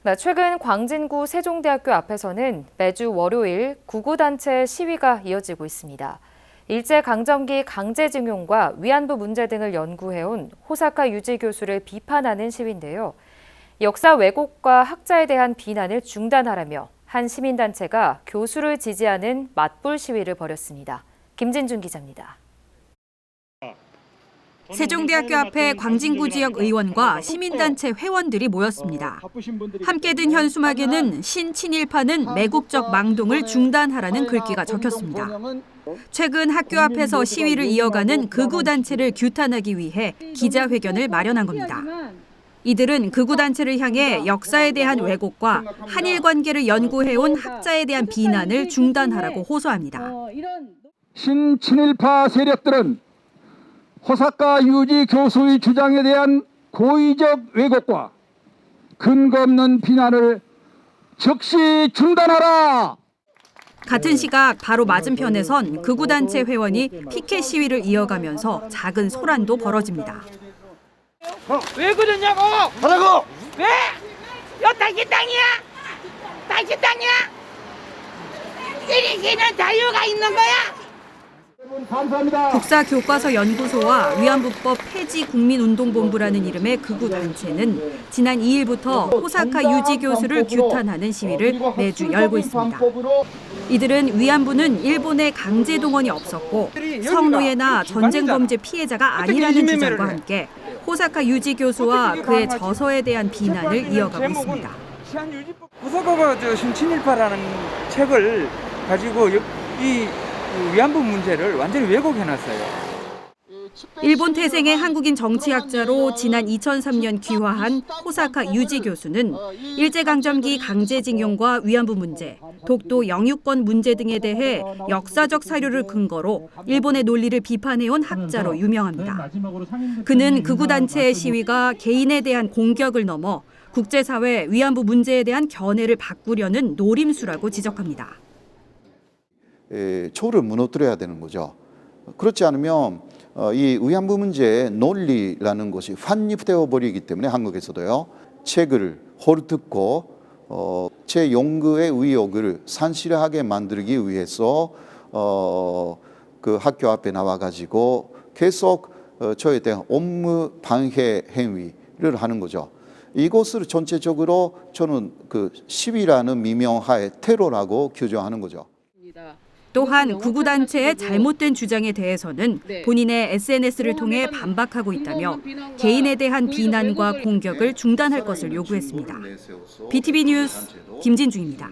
네, 최근 광진구 세종대학교 앞에서는 매주 월요일 구구단체 시위가 이어지고 있습니다. 일제강점기 강제징용과 위안부 문제 등을 연구해온 호사카 유지 교수를 비판하는 시위인데요. 역사 왜곡과 학자에 대한 비난을 중단하라며 한 시민단체가 교수를 지지하는 맞불 시위를 벌였습니다. 김진준 기자입니다. 세종대학교 앞에 광진구 지역 의원과 시민단체 회원들이 모였습니다. 함께 든 현수막에는 신친일파는 매국적 망동을 중단하라는 글귀가 적혔습니다. 최근 학교 앞에서 시위를 이어가는 극우단체를 규탄하기 위해 기자회견을 마련한 겁니다. 이들은 극우단체를 향해 역사에 대한 왜곡과 한일 관계를 연구해온 학자에 대한 비난을 중단하라고 호소합니다. 신친일파 세력들은 호사카 유지 교수의 주장에 대한 고의적 왜곡과 근거 없는 비난을 즉시 중단하라. 같은 시각 바로 맞은편에선 극우단체 회원이 피켓 시위를 이어가면서 작은 소란도 벌어집니다. 왜 그러냐고! 하라고! 왜? 이거 당신 땅이야! 당신 땅이야! 때리기는 자유가 있는 거야! 감사합니다. 국사교과서연구소와 위안부법 폐지국민운동본부라는 이름의 극우단체는 지난 2일부터 호사카 유지 교수를 규탄하는 시위를 매주 열고 있습니다. 이들은 위안부는 일본의 강제동원이 없었고 성노예나 전쟁범죄 피해자가 아니라는 주장과 함께 호사카 유지 교수와 그의 저서에 대한 비난을 이어가고 있습니다. 호사카가 신친일파라는 책을 가지고 이 위안부 문제를 완전히 왜곡해놨어요. 일본 태생의 한국인 정치학자로 지난 2003년 귀화한 호사카 유지 교수는 일제강점기 강제징용과 위안부 문제, 독도 영유권 문제 등에 대해 역사적 사료를 근거로 일본의 논리를 비판해온 학자로 유명합니다. 그는 극우단체의 시위가 개인에 대한 공격을 넘어 국제사회 위안부 문제에 대한 견해를 바꾸려는 노림수라고 지적합니다. 초를 무너뜨려야 되는 거죠. 그렇지 않으면 이 위안부 문제의 논리라는 것이 환립되어 버리기 때문에 한국에서도요. 책을 헐뜯고 제 연구의 의욕을 산실하게 만들기 위해서 그 학교 앞에 나와 가지고 계속 저에 대한 업무 방해 행위를 하는 거죠. 이것을 전체적으로 저는 그 시위라는 미명하에 테러라고 규정하는 거죠. 또한 극우단체의 잘못된 주장에 대해서는 본인의 SNS를 통해 반박하고 있다며 개인에 대한 비난과 공격을 중단할 것을 요구했습니다. BTV 뉴스 김진중입니다.